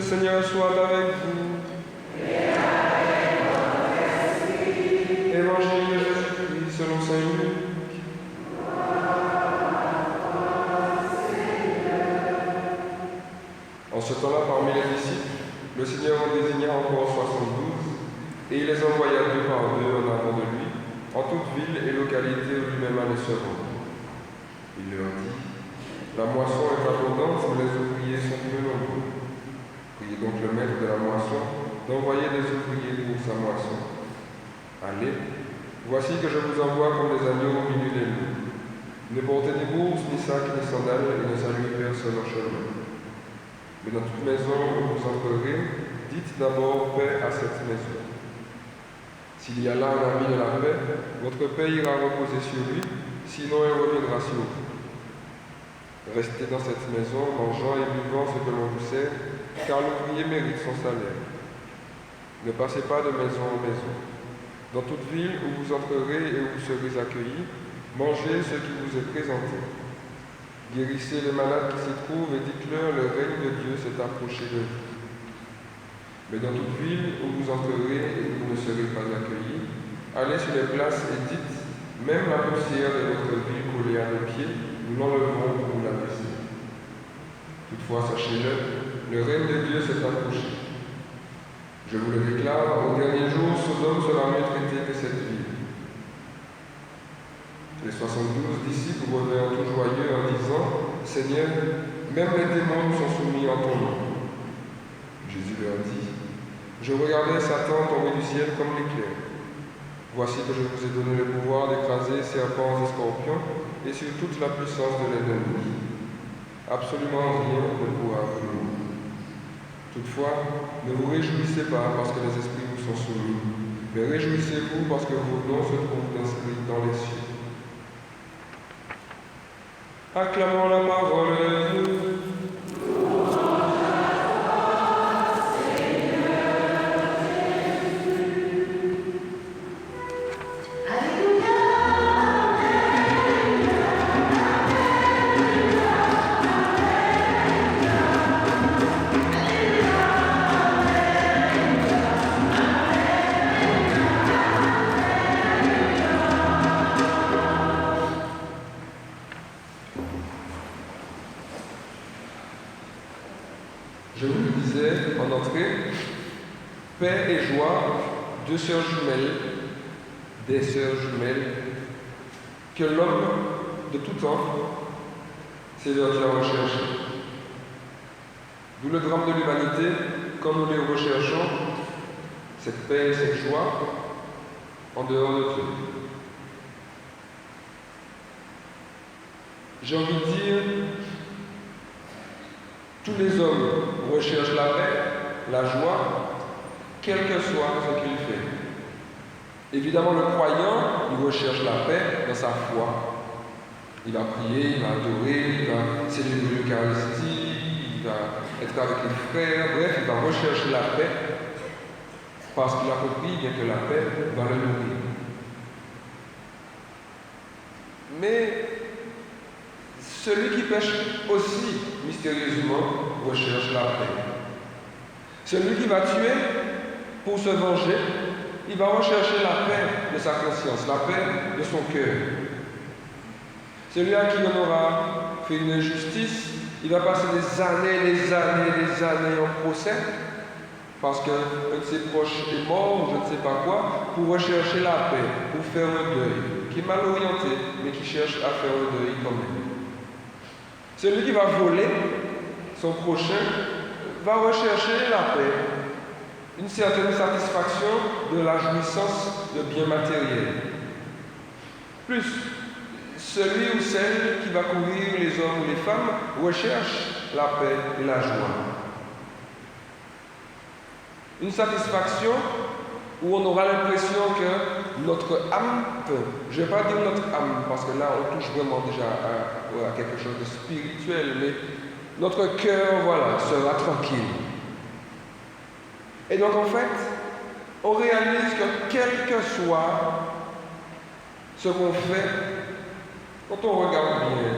Seigneur soit avec vous. Et avec votre esprit. Évangile de Jésus-Christ selon saint Luc. En ce temps-là, parmi les disciples, le Seigneur en désigna encore 72, et il les envoya 2 par 2 en avant de lui, en toute ville et localité où lui-même allait se rendre. Il leur dit: La moisson est abondante, mais les ouvriers sont peu nombreux. Priez donc le maître de la moisson d'envoyer des ouvriers pour sa moisson. Allez, voici que je vous envoie comme des agneaux au milieu des loups. Ne portez ni bourse, ni sac, ni sandales, et ne saluez personne au chemin. Mais dans toute maison où vous entrerez, dites d'abord paix à cette maison. S'il y a là un ami de la paix, votre paix ira reposer sur lui, sinon elle reviendra sur vous. Restez dans cette maison, mangeant et buvant ce que l'on vous sert, car l'ouvrier mérite son salaire. Ne passez pas de maison en maison. Dans toute ville où vous entrerez et où vous serez accueillis, mangez ce qui vous est présenté. Guérissez les malades qui s'y trouvent et dites-leur: le règne de Dieu s'est approché de vous. Mais dans toute ville où vous entrerez et où vous ne serez pas accueillis, allez sur les places et dites: même la poussière de votre ville collée à nos pieds, nous l'enlevons pour vous la laisser. Toutefois, sachez-le, le règne de Dieu s'est approché. Je vous le déclare, au dernier jour, Sodome sera mieux traitée que cette ville. Les 72 disciples revinrent tout joyeux en disant: Seigneur, même les démons nous sont soumis en ton nom. Jésus leur dit: Je regardais Satan tomber du ciel comme l'éclair. Voici que je vous ai donné le pouvoir d'écraser serpents et scorpions et sur toute la puissance de l'ennemi. Absolument rien ne pourra vous nuire. Toutefois, ne vous réjouissez pas parce que les esprits vous sont soumis, mais réjouissez-vous parce que vos noms se trouvent inscrits dans les cieux. Acclamons la parole de Dieu. Je vous le disais en entrée, paix et joie, 2 sœurs jumelles, des sœurs jumelles, que l'homme de tout temps s'est vertu à rechercher. D'où le drame de l'humanité, quand nous les recherchons, cette paix et cette joie, en dehors de Dieu. J'ai envie de dire, tous les hommes recherchent la paix, la joie, quel que soit ce qu'il fait. Évidemment, le croyant, il recherche la paix dans sa foi. Il va prier, il va adorer, il va célébrer l'Eucharistie, il va être avec les frères, bref, il va rechercher la paix parce qu'il a compris bien que la paix va le nourrir. Mais celui qui pêche aussi mystérieusement recherche la paix. Celui qui va tuer pour se venger, il va rechercher la paix de sa conscience, la paix de son cœur. Celui à qui on aura fait une injustice, il va passer des années en procès parce qu'un de ses proches est mort ou je ne sais pas quoi, pour rechercher la paix, pour faire un deuil, qui est mal orienté, mais qui cherche à faire un deuil quand même. Celui qui va voler son prochain va rechercher la paix, une certaine satisfaction de la jouissance de biens matériels. Plus, celui ou celle qui va courir, les hommes ou les femmes, recherche la paix et la joie. Une satisfaction où on aura l'impression que notre âme, je ne vais pas dire notre âme, parce que là on touche vraiment déjà à quelque chose de spirituel, mais notre cœur, voilà, sera tranquille. Et donc en fait, on réalise que quel que soit ce qu'on fait, quand on regarde bien,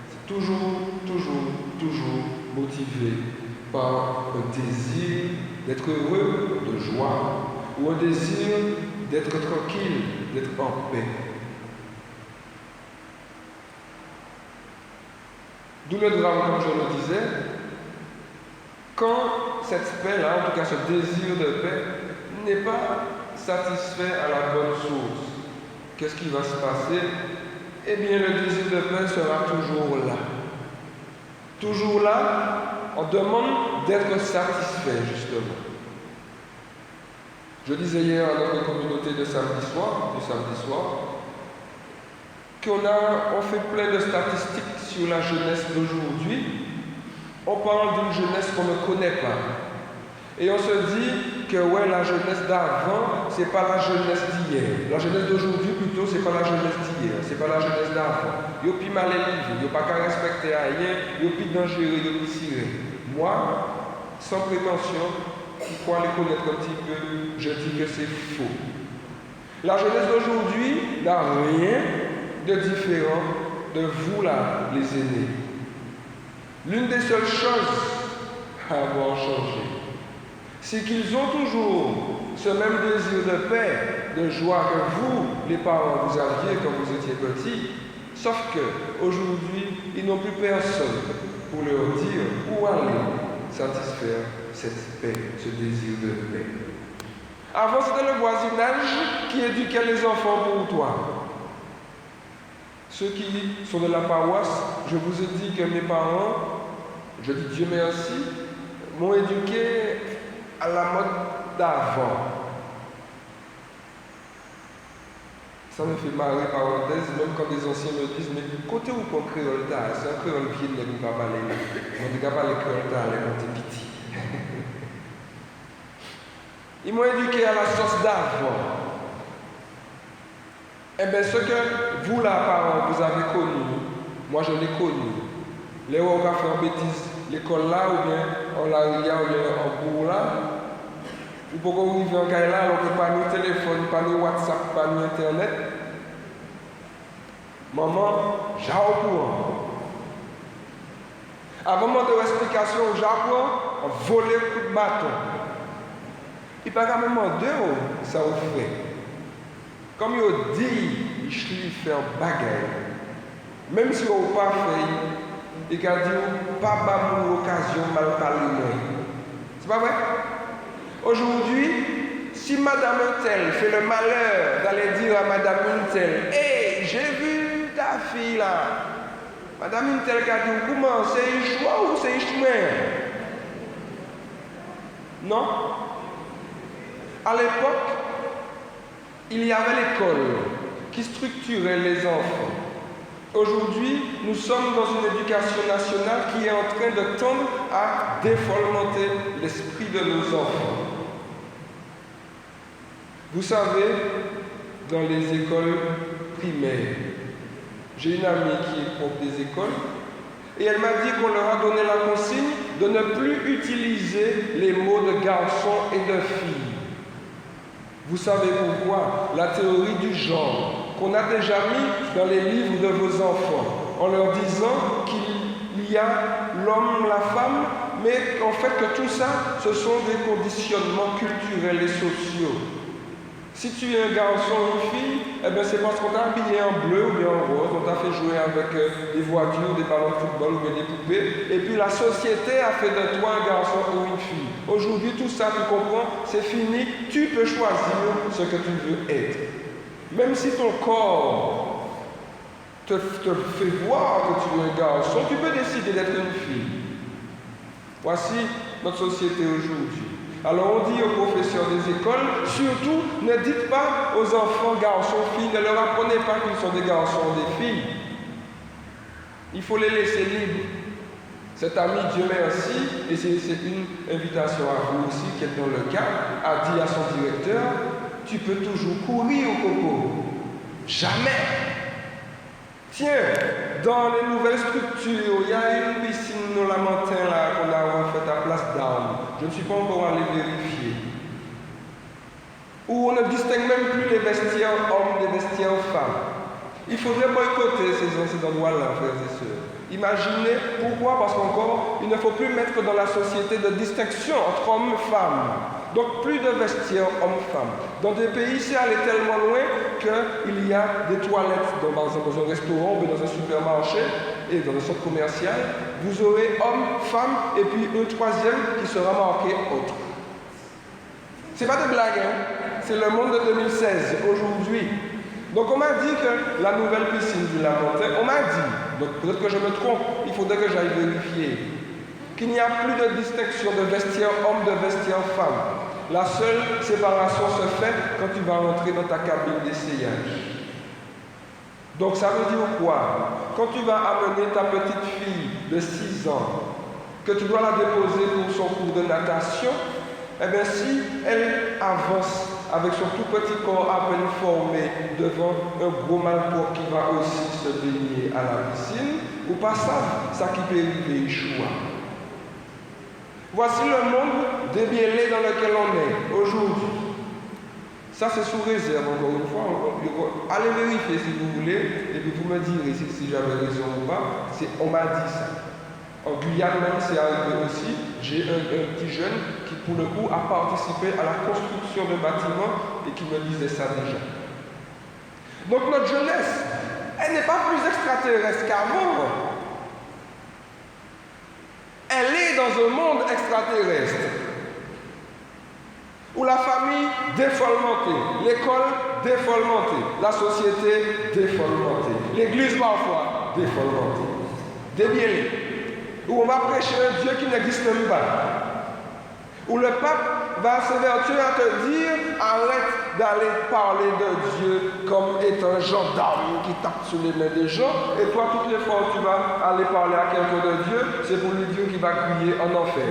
c'est toujours motivé par un désir d'être heureux, de joie, ou un désir d'être tranquille, d'être en paix. D'où le drame, comme je le disais, quand cette paix-là, en tout cas ce désir de paix, n'est pas satisfait à la bonne source. Qu'est-ce qui va se passer? Eh bien, le désir de paix sera toujours là. Toujours là, on demande d'être satisfait, justement. Je disais hier à notre communauté du samedi soir, qu'on fait plein de statistiques sur la jeunesse d'aujourd'hui. On parle d'une jeunesse qu'on ne connaît pas. Et on se dit que ouais, la jeunesse d'avant, c'est pas la jeunesse d'hier. La jeunesse d'aujourd'hui, plutôt, c'est pas la jeunesse d'hier. C'est pas la jeunesse d'avant. Ils ont plus mal élevé, ils n'ont pas qu'à respecter à rien, ils ont plus dangereux, ils ont plus ciré. Moi, sans prétention, pour pouvoir les connaître un petit peu, je dis que c'est faux. La jeunesse d'aujourd'hui n'a rien de différent de vous là, les aînés. L'une des seules choses à avoir changé, c'est qu'ils ont toujours ce même désir de paix, de joie que vous, les parents, vous aviez quand vous étiez petits, sauf qu'aujourd'hui, ils n'ont plus personne pour leur dire où aller satisfaire cette paix, ce désir de paix. Avant, c'était le voisinage qui éduquait les enfants pour toi. Ceux qui sont de la paroisse, je vous ai dit que mes parents, je dis Dieu merci, m'ont éduqué à la mode d'avant. Ça me fait marrer, parenthèse, même quand des anciens me disent, mais côté où qu'on créole ta, c'est un créole vieux, mais vous ne pouvez pas parler. On ne peut pas les créole ta, quand t'es petit. Ils m'ont éduqué à la sauce d'avant. Eh bien, ce que vous, là, parents, vous avez connu, moi je l'ai connu. Les où on va faire bêtise, l'école là, ou bien en la ria, ou bien en bourg là. Ou pourquoi vous vivez en caille là, alors que pas ni téléphone, pas ni WhatsApp, pas ni Internet. Maman, j'ai au courant. Avant de l'explication au Japon, on volait un coup de bâton. Il n'y a pas quand même en deux, ça vous fait. Comme il dit, il fait un bagaille. Même si on n'a pas fait, il a dit, pas avoir l'occasion de mal parler. C'est pas vrai? Aujourd'hui, si Madame Untel fait le malheur d'aller dire à Madame Untel, hey, j'ai vu ta fille là. Madame Untel a dit, comment? C'est un choix ou c'est un chemin? Non? À l'époque, il y avait l'école qui structurait les enfants. Aujourd'hui, nous sommes dans une éducation nationale qui est en train de tendre à défolmenter l'esprit de nos enfants. Vous savez, dans les écoles primaires, j'ai une amie qui est prof des écoles et elle m'a dit qu'on leur a donné la consigne de ne plus utiliser les mots de garçon et de fille. Vous savez pourquoi? La théorie du genre, qu'on a déjà mis dans les livres de vos enfants, en leur disant qu'il y a l'homme, la femme, mais en fait que tout ça, ce sont des conditionnements culturels et sociaux. Si tu es un garçon ou une fille, eh bien c'est parce qu'on t'a habillé en bleu ou bien en rose, on t'a fait jouer avec des voitures, des ballons de football ou bien des poupées, et puis la société a fait de toi un garçon ou une fille. Aujourd'hui, tout ça, tu comprends, c'est fini, tu peux choisir ce que tu veux être. Même si ton corps te fait voir que tu es un garçon, tu peux décider d'être une fille. Voici notre société aujourd'hui. Alors on dit aux professeurs des écoles, surtout ne dites pas aux enfants garçons, filles, ne leur apprenez pas qu'ils sont des garçons ou des filles. Il faut les laisser libres. Cet ami, Dieu merci, et c'est une invitation à vous aussi qui est dans le cas, a dit à son directeur, tu peux toujours courir au coco. Jamais. Tiens, dans les nouvelles structures, il y a une piscine au Lamentin là qu'on a faite à Place d'Armes. Je ne suis pas encore allé vérifier. Où on ne distingue même plus les vestiaires hommes des vestiaires femmes. Il faudrait boycotter ces endroits-là, frères et sœurs. Imaginez pourquoi, parce qu'encore, il ne faut plus mettre dans la société de distinction entre hommes et femmes. Donc plus de vestiaires hommes-femmes. Dans des pays, c'est allé tellement loin qu'il y a des toilettes, par exemple dans un restaurant ou dans un supermarché et dans un centre commercial. Vous aurez hommes, femmes et puis un troisième qui sera marqué autre. C'est pas de blague, hein? C'est le monde de 2016, aujourd'hui. Donc on m'a dit que la nouvelle piscine du Lamentin, on m'a dit, donc peut-être que je me trompe, il faudrait que j'aille vérifier, qu'il n'y a plus de distinction de vestiaire homme, de vestiaire femme. La seule séparation se fait quand tu vas rentrer dans ta cabine d'essayage. Donc ça veut dire quoi? Quand tu vas amener ta petite fille de 6 ans, que tu dois la déposer pour son cours de natation, eh bien si elle avance avec son tout petit corps à peine formé devant un gros malpropre qui va aussi se baigner à la piscine, ou pas ça qui peut arriver, choix. Voici le monde débiellé dans lequel on est aujourd'hui. Ça, c'est sous réserve, encore une fois. Allez vérifier si vous voulez, et puis vous me direz si j'avais raison ou pas. On m'a dit ça. En Guyane, même, c'est arrivé aussi. J'ai un petit jeune qui, pour le coup, a participé à la construction de bâtiments et qui me disait ça déjà. Donc, notre jeunesse, elle n'est pas plus extraterrestre qu'avant. Elle est dans un monde extraterrestre où la famille défollementée, l'école défollementée, la société défollementée, l'église parfois défollementée, débiellée, où on va prêcher un Dieu qui n'existe même pas, où le pape va s'évertuer à te dire arrête d'aller parler de Dieu comme étant un gendarme qui tape sur les mains des gens, et toi toutes les fois où tu vas aller parler à quelqu'un de Dieu, c'est pour lui Dieu qui va crier en enfer.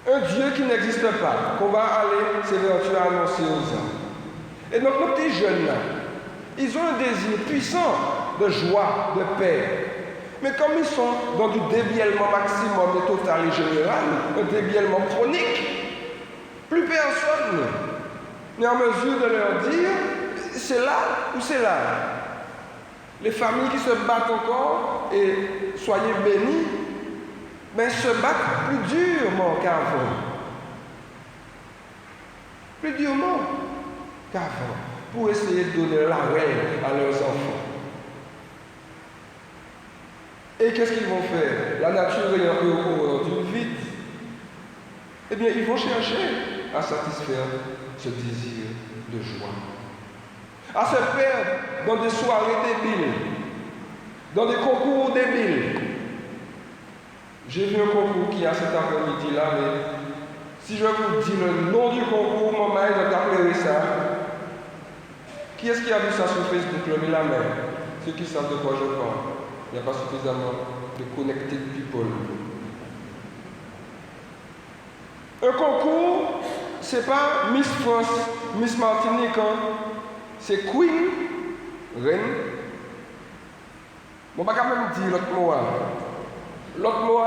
Un Dieu qui n'existe pas, qu'on va aller s'évertuer à annoncer aux hommes. Et donc nos petits jeunes là, ils ont un désir puissant de joie, de paix. Mais comme ils sont dans du débiellement maximum et total et général, un débiellement chronique, plus personne n'est en mesure de leur dire c'est là ou c'est là. Les familles qui se battent encore, et soyez bénis, mais se battent plus durement qu'avant. Plus durement qu'avant, pour essayer de donner la reine à leurs enfants. Et qu'est-ce qu'ils vont faire? La nature ayant eu au courant d'une vide, eh bien, ils vont chercher à satisfaire ce désir de joie. À se perdre dans des soirées débiles, dans des concours débiles. J'ai vu un concours qui a cet après-midi-là, mais si je vous dis le nom du concours, mon mari va t'appeler ça. Qui est-ce qui a vu ça sur Facebook? Levez la main. Ceux qui savent de quoi je parle. Il n'y a pas suffisamment de connected people. Un concours, c'est pas Miss France, Miss Martinique, hein. C'est Queen, reine. Bon, pas quand même dire l'autre mot. L'autre mot,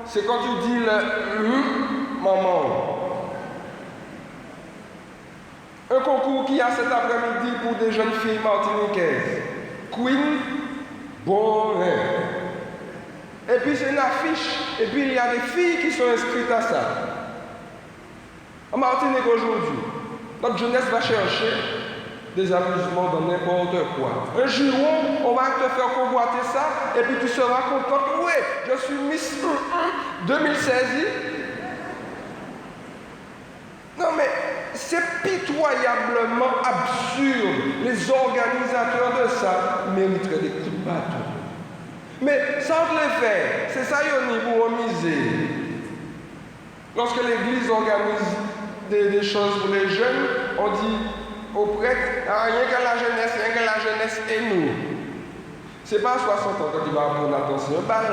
c'est quand tu dis le maman. Un concours qui a cet après-midi pour des jeunes filles martiniquaises. Queen, bon, hein. Et puis c'est une affiche, et puis il y a des filles qui sont inscrites à ça. En Martinique aujourd'hui, notre jeunesse va chercher des amusements dans n'importe quoi. Un jour, on va te faire convoiter ça, et puis tu seras content. Oui, je suis Miss 2016. Non mais, c'est pitoyablement absurde. Les organisateurs de ça mériteraient des coups de bâton. Mais sans le faire, c'est ça au niveau misé. Lorsque l'Église organise des choses pour les jeunes, on dit aux prêtres, rien que la jeunesse et nous. C'est pas à 60 ans que tu vas apprendre à danser un bal.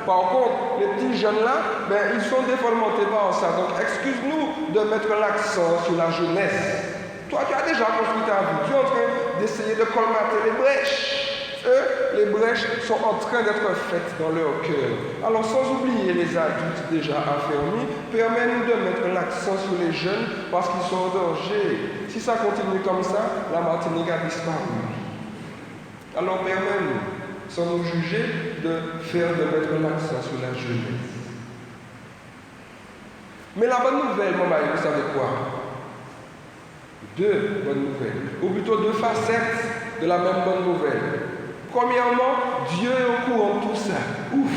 Par contre, les petits jeunes là, ben, ils sont défollementés par ça. Donc excuse-nous de mettre l'accent sur la jeunesse. Toi, tu as déjà construit ta vie. Tu es en train d'essayer de colmater les brèches. Eux, les brèches sont en train d'être faites dans leur cœur. Alors, sans oublier les adultes déjà affermis, permets-nous de mettre l'accent sur les jeunes parce qu'ils sont en danger. Si ça continue comme ça, la Martinique a disparu. Alors permets-nous, sans nous juger, de mettre l'accent sur la jeunesse. Mais la bonne nouvelle, maman, vous savez quoi? Deux bonnes nouvelles, ou plutôt deux facettes de la même bonne nouvelle. Premièrement, Dieu est au courant de tout ça. Ouf!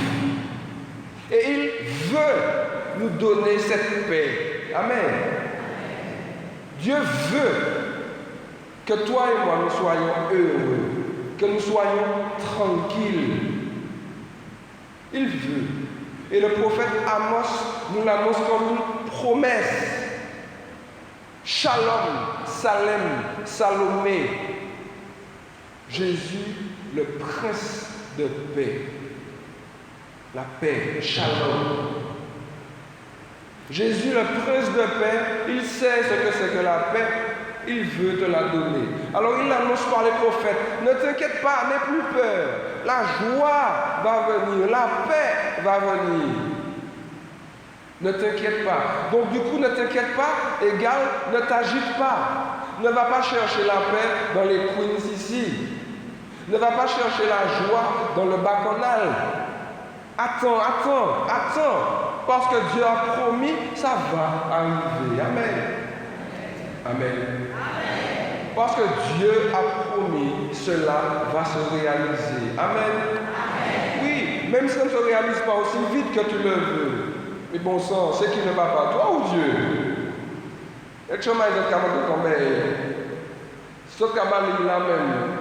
Et il veut nous donner cette paix. Amen. Dieu veut que toi et moi nous soyons heureux, que nous soyons tranquilles. Il veut. Et le prophète Amos nous l'annonce comme une promesse. Shalom, Salem, Salomé. Jésus, le prince de paix. La paix, Shalom. Jésus, le prince de paix, il sait ce que c'est que la paix. Il veut te la donner. Alors il annonce par les prophètes, ne t'inquiète pas, n'aie plus peur. La joie va venir, la paix va venir. Ne t'inquiète pas. Donc du coup, ne t'inquiète pas, égale, ne t'agite pas. Ne va pas chercher la paix dans les queens ici. Ne va pas chercher la joie dans le bacchanal. Attends. Parce que Dieu a promis, ça va arriver. Amen. Amen. Parce que Dieu a promis, cela va se réaliser. Amen. Oui, même si ça ne se réalise pas aussi vite que tu le veux. Mais bon sang, c'est qui ne va pas, toi ou Dieu? Et tu m'as dit que tomber. Ce que tu là même,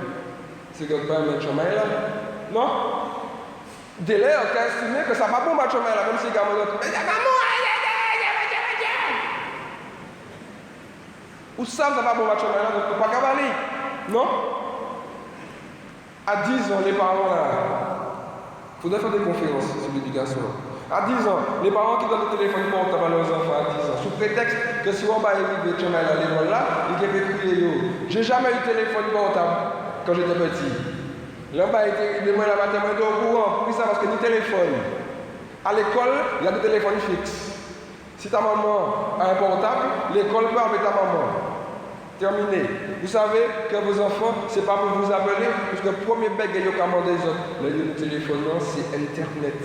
c'est que tu as un chemin là. Non? Délai, on a estimé que ça va pas bon un chemin là, même si tu as un ou ça va bon match là, donc pas cavaler. Non? À 10 ans, les parents là, il faudrait faire des conférences sur l'éducation. À 10 ans, les parents qui donnent le téléphone portable à leurs enfants à 10 ans, sous prétexte que si on va arriver à l'école là, ils peuvent crier. J'ai jamais eu de téléphone portable quand j'étais petit. Là, moi la matin, je suis au courant. Pourquoi ça? Parce que ni téléphone. À l'école, il y a des téléphones fixes. Si ta maman a un portable, l'école peut avec ta maman. Terminé. Vous savez que vos enfants, ce n'est pas pour vous appeler, parce que le premier bec qu'ils ont commandé, le téléphone, c'est Internet.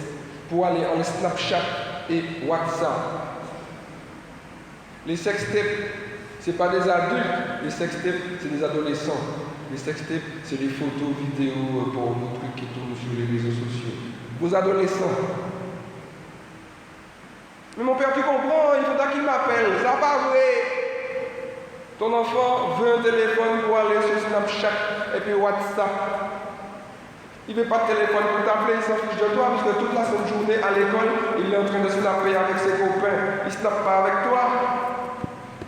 Pour aller en Snapchat et WhatsApp. Les sextapes, ce n'est pas des adultes, les sextapes, c'est des adolescents. Les sextapes, c'est des photos, vidéos, pour nos trucs qui tournent sur les réseaux sociaux. Vos adolescents. Mais mon père, tu comprends, il faudra qu'il m'appelle. Ça va pas vrai. Ton enfant veut un téléphone pour aller sur Snapchat et puis WhatsApp. Il ne veut pas de téléphone pour t'appeler, il s'en fiche de toi, parce que toute la journée à l'école, il est en train de snapper avec ses copains. Il ne snappe pas avec toi.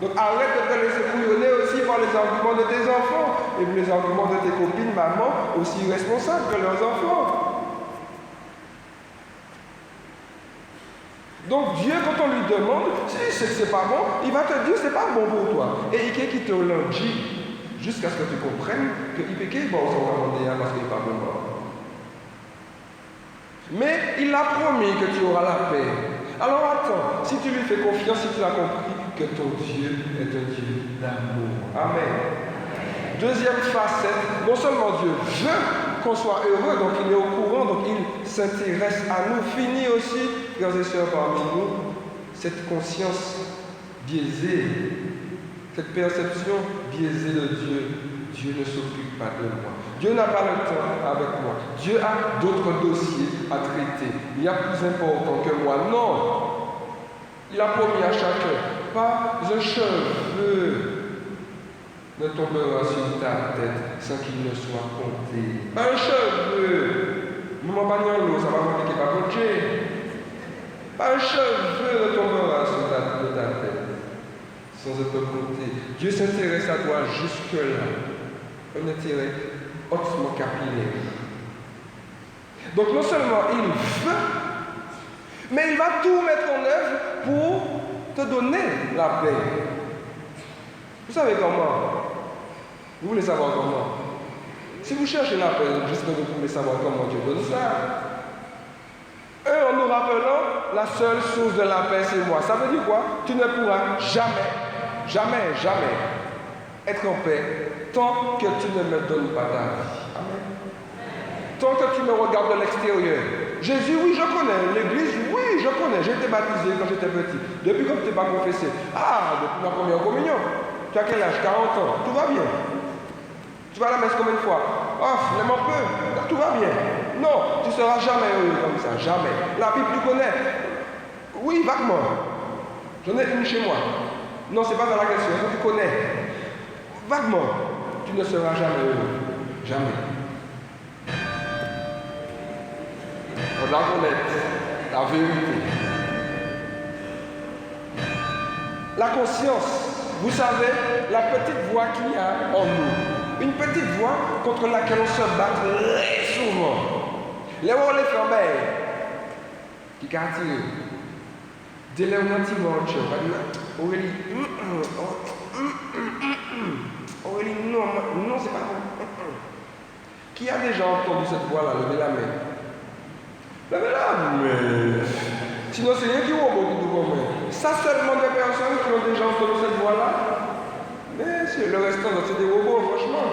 Donc arrête de te laisser bouillonner aussi par les arguments de tes enfants. Et les arguments de tes copines, maman, aussi responsables que leurs enfants. Donc Dieu, quand on lui demande, si c'est que c'est pas bon, il va te dire c'est pas bon pour toi. Et il qui te le dit, jusqu'à ce que tu comprennes que il est bon son commandé parce qu'il n'est pas bon. Mais il a promis que tu auras la paix. Alors attends, si tu lui fais confiance, si tu as compris que ton Dieu est un Dieu d'amour. Amen. Deuxième facette, non seulement Dieu veut qu'on soit heureux, donc il est au courant, donc il s'intéresse à nous. Fini aussi, frères et sœurs parmi nous, cette conscience biaisée, cette perception biaisée de Dieu. Dieu ne s'occupe pas de moi. Dieu n'a pas le temps avec moi. Dieu a d'autres dossiers à traiter. Il y a plus important que moi. Non. Il a promis à chacun, pas un cheveu ne tombera sur ta tête sans qu'il ne soit compté. Pas un cheveu. Maman Bagnolo, ça va compliquer par contre. Pas un cheveu ne tombera sur ta tête sans être compté. Dieu s'intéresse à toi jusque-là. Un intérêt hautement capillaire. Donc non seulement il veut, mais il va tout mettre en œuvre pour te donner la paix. Vous savez comment? Vous voulez savoir comment? Si vous cherchez la paix, j'espère que vous voulez savoir comment Dieu donne ça. En nous rappelant, la seule source de la paix, c'est moi. Ça veut dire quoi? Tu ne pourras jamais être en paix tant que tu ne me donnes pas ta vie. Amen. Tant que tu me regardes de l'extérieur. Jésus, oui, je connais. L'église, oui, je connais. J'ai été baptisé quand j'étais petit. Depuis que tu t'es pas confessé. Ah, depuis ma première communion. Tu as quel âge? 40 ans. Tout va bien. Tu vas à la messe combien de fois? Oh, même un peu. Tout va bien. Non, tu ne seras jamais heureux comme ça. Jamais. La Bible, tu connais? Oui, vaguement. J'en ai une chez moi. Non, ce n'est pas dans la question. Tu connais? Vaguement. Tu ne seras jamais heureux. Jamais. On doit connaître la vérité. La conscience, vous savez, la petite voix qu'il y a en nous. Une petite voix contre laquelle on se bat très souvent. Les mots les fermés, qui caractérisent. Dès les mots Aurélie, Aurélie, non, c'est pas bon. Qui a déjà entendu cette voix-là? Levez la main. Levez-la, mais. Sinon, c'est rien qui va beaucoup de main. Ça seulement des personnes qui ont déjà entendu cette voix-là. Mais c'est le restant, c'est des robots, franchement.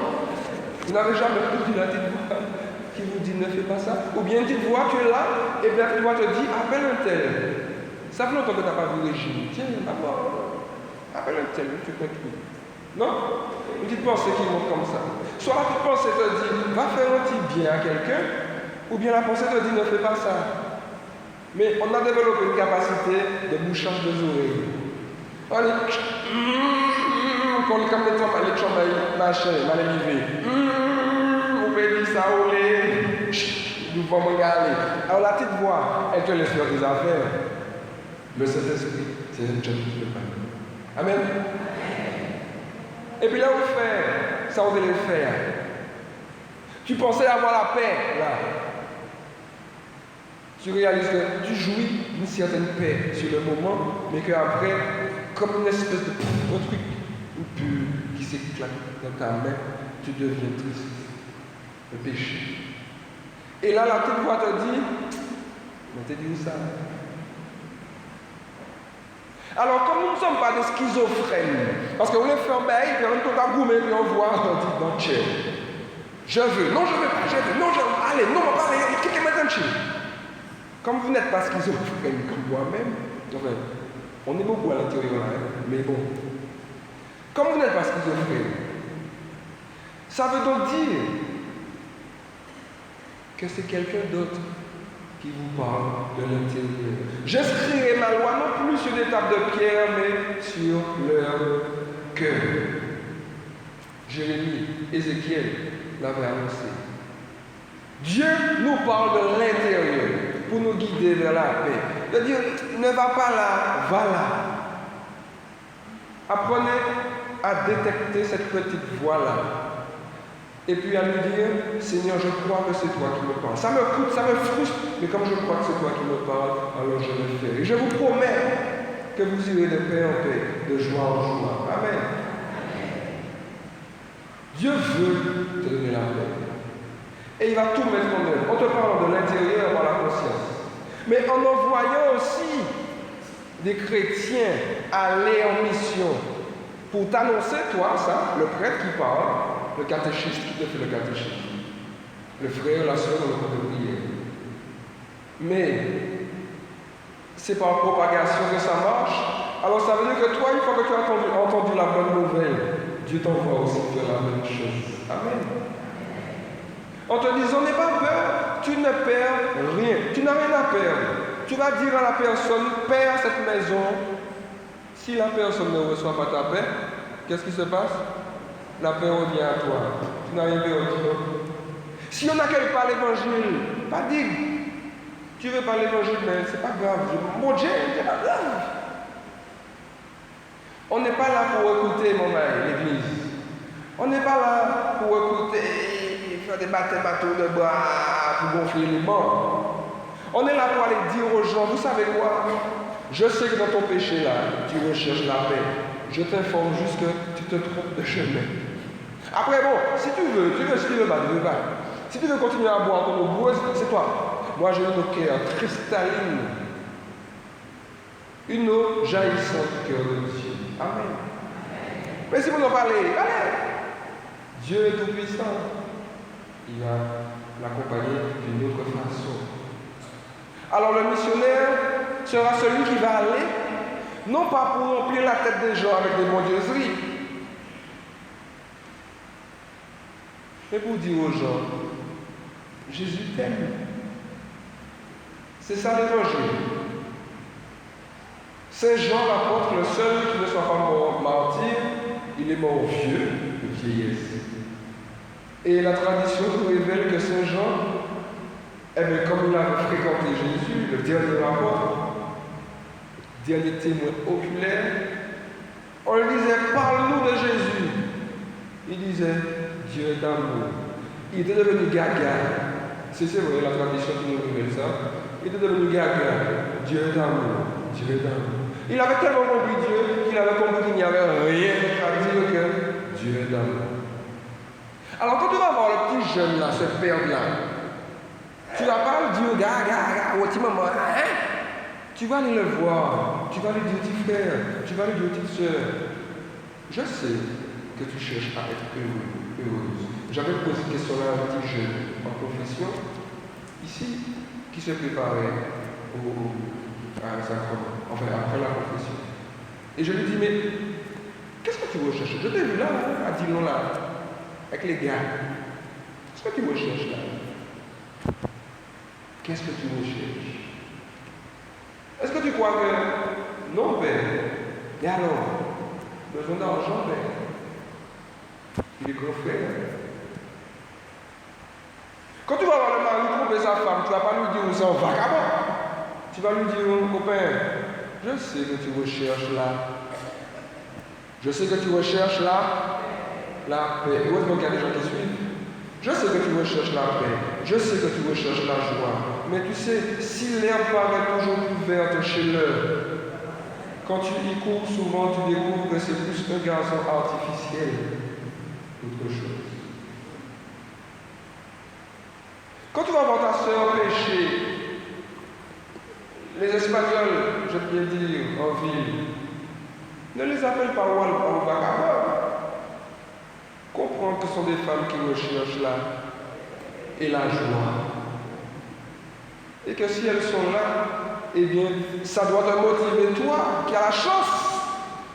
Vous n'avez jamais entendu la petite voix qui vous dit ne fais pas ça. Ou bien une petite voix, tu es là, et bien tu te dit appelle un tel. Ça fait longtemps que tu n'as pas vu Régine. Tiens, appelle un tel, tu peux tout. Non? Une petite pensée qui monte comme ça. Soit la petite pensée te dit va faire un petit bien à quelqu'un, ou bien la pensée te dit ne fais pas ça. Mais on a développé une capacité de bouchage des oreilles. On est quand le caméra est chambé, machin, mal élevé. On peut dire ça, on est. Nous vamos regarder. Alors la petite voix, elle te laisse faire des affaires. Le Saint-Esprit, c'est un job qui ne peut pas. Amen. Et puis là, on fait, ça on devait le faire. Tu pensais avoir la paix, là. Tu réalises que tu jouis d'une certaine paix sur le moment, mais qu'après, comme une espèce de truc, une bulle qui s'éclate dans ta main, tu deviens triste. Le péché. Et là, la petite voix te dit, mais t'es dit où ça? Alors, comme nous ne sommes pas des schizophrènes, parce qu'on les fait en bail, puis on peut pas goumer, puis on voit, on dit, non, tiens, je veux, non, je veux pas, je veux, non, je veux, allez, non, on va parler, qui est maintenant, tiens. Comme vous n'êtes pas schizophrène comme moi-même, enfin, on est beaucoup à l'intérieur, hein, mais bon. Comme vous n'êtes pas schizophrène, ça veut donc dire que c'est quelqu'un d'autre qui vous parle de l'intérieur. J'inscrirai ma loi non plus sur des tables de pierre, mais sur leur cœur. Jérémie, Ézéchiel l'avait annoncé. Dieu nous parle de l'intérieur pour nous guider vers la paix. De dire, ne va pas là, va là. Apprenez à détecter cette petite voix-là. Et puis à lui dire, Seigneur, je crois que c'est toi qui me parles. Ça me coûte, ça me frustre, mais comme je crois que c'est toi qui me parles, alors je le fais. Et je vous promets que vous irez de paix en paix, de joie en joie. Amen. Dieu veut te donner la paix. Et il va tout mettre en œuvre. On te parle de l'intérieur par la conscience. Mais en envoyant aussi des chrétiens aller en mission pour t'annoncer, toi, ça, le prêtre qui parle, le catéchiste qui te fait le catéchisme, le frère, la soeur dans le cours de prière. Mais c'est par propagation que ça marche. Alors ça veut dire que toi, une fois que tu as entendu la bonne nouvelle, Dieu t'envoie aussi faire la même chose. Amen. En te disant, n'aie pas peur, tu ne perds rien. Tu n'as rien à perdre. Tu vas dire à la personne, perds cette maison. Si la personne ne reçoit pas ta paix, qu'est-ce qui se passe? La paix revient à toi. Tu n'as rien perdu. Si on n'accueille pas l'évangile, pas dire. Tu veux pas l'évangile, mais c'est pas grave. Mon Dieu, c'est pas grave. On n'est pas là pour écouter, mon mari, l'église. On n'est pas là pour écouter, faire des baptêmes à tour de bras, pour gonfler les bancs. On est là pour aller dire aux gens, vous savez quoi? Je sais que dans ton péché là, tu recherches la paix. Je t'informe juste que tu te trompes de chemin. Après bon, si tu veux pas, tu veux pas. Si tu veux continuer à boire ton eau boueuse, c'est toi. Moi j'ai une eau cœur cristalline. Une eau jaillissante du cœur de Dieu. Amen. Mais si vous en parlez, allez. Dieu est tout puissant. Il va l'accompagner d'une autre façon. Alors le missionnaire sera celui qui va aller, non pas pour remplir la tête des gens avec des mondieuseries, mais pour dire aux gens, Jésus t'aime. C'est ça l'évangile. Saint Jean l'apôtre, le seul qui ne soit pas mort martyr, il est mort vieux, de vieillesse. Et la tradition nous révèle que Saint Jean, comme il avait fréquenté Jésus, le dernier apôtre, dernier témoin oculaire, on lui disait, parle-nous de Jésus. Il disait, Dieu est d'amour. Il était devenu gaga. C'est vrai, la tradition qui nous révèle ça. Il était devenu gaga. Dieu est d'amour. Dieu est d'amour. Il avait tellement compris Dieu qu'il avait compris qu'il n'y avait rien à dire que Dieu est d'amour. Alors quand tu vas voir le petit jeune là, ce père-là, tu vas pas lui dire, gaga, au petit maman, hein? Tu vas aller le voir. Tu vas lui dire, petit frère. Tu vas lui dire, petite soeur. Je sais que tu cherches à être heureuse. J'avais posé une question à un petit jeune en confession, ici, qui se préparait à un sacrement, enfin après la confession. Et je lui dis, mais qu'est-ce que tu recherches? Je t'ai vu là, à Dillon là, avec les gars. Qu'est-ce que tu recherches là? Qu'est-ce que tu recherches? Est-ce que tu crois que non, père? Et alors? Besoin d'argent, père? Il est grand frère. Quand tu vas voir le mari trouver sa femme, tu ne vas pas lui dire où c'est un vagabond. Tu vas lui dire, mon copain, je sais que tu recherches là. Je sais que tu recherches là la paix. Heureusement qu'il y a des gens qui suivent. Je sais que tu recherches la paix. Je sais que tu recherches la joie. Mais tu sais, si l'herbe paraît toujours plus verte chez l'heure, quand tu y cours, souvent tu découvres que c'est plus un gazon artificiel qu'autre chose. Quand tu vas voir ta soeur pécher, les Espagnols, je peux dire, en ville, ne les appelle pas Walpa ou vagabond. Comprends que ce sont des femmes qui recherchent là et la joie. Et que si elles sont là, eh bien, ça doit te motiver, toi, qui as la chance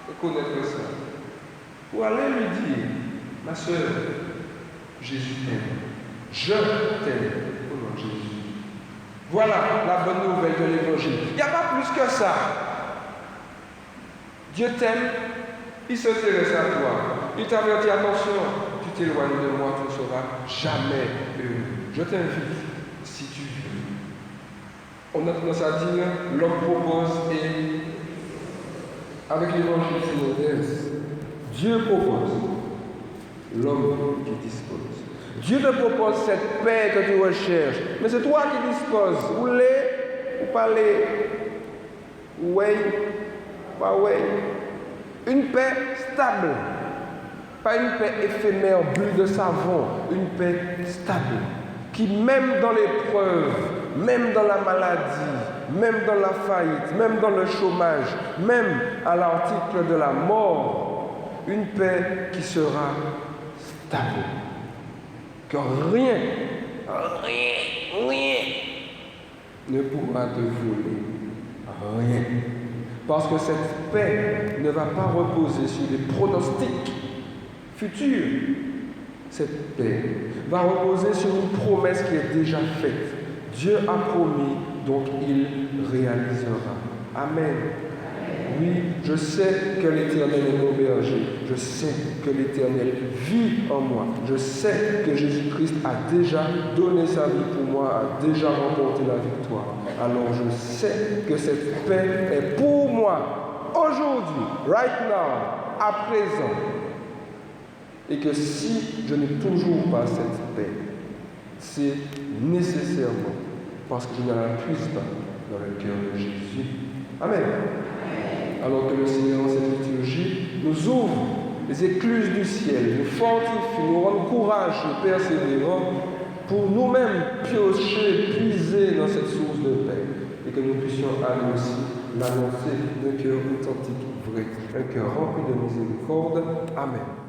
de connaître ça. Pour aller lui dire, ma soeur, Jésus t'aime. Je t'aime au nom de Jésus. Voilà la bonne nouvelle de l'évangile. Il n'y a pas plus que ça. Dieu t'aime, il s'intéresse à toi. Il t'avertit, attention, tu t'éloignes de moi, tu ne seras jamais heureux. Je t'invite, si tu veux. On a tendance à dire, l'homme propose et avec l'évangile c'est l'inverse. Dieu propose, l'homme qui dispose. Dieu te propose cette paix que tu recherches, mais c'est toi qui disposes. Ou l'est, ou pas l'est. Oui, pas oui. Une paix stable. Pas une paix éphémère, bulle de savon. Une paix stable. Qui même dans l'épreuve, même dans la maladie, même dans la faillite, même dans le chômage, même à l'article de la mort, une paix qui sera stable. Que rien ne pourra te voler. Rien. Parce que cette paix ne va pas reposer sur des pronostics futurs. Cette paix va reposer sur une promesse qui est déjà faite. Dieu a promis, donc il réalisera. Amen. Oui, je sais que l'Éternel est mon berger. Je sais que l'Éternel vit en moi. Je sais que Jésus-Christ a déjà donné sa vie pour moi, a déjà remporté la victoire. Alors je sais que cette paix est pour moi, aujourd'hui, right now, à présent. Et que si je n'ai toujours pas cette paix, c'est nécessairement parce que je ne la puise pas dans le cœur de Jésus. Amen. Alors que le Seigneur, en cette liturgie, nous ouvre les écluses du ciel, nous fortifie, nous rend courage et persévérants pour nous-mêmes piocher, puiser dans cette source de paix et que nous puissions aller aussi l'annoncer d'un cœur authentique, vrai, un cœur rempli de miséricorde. Amen.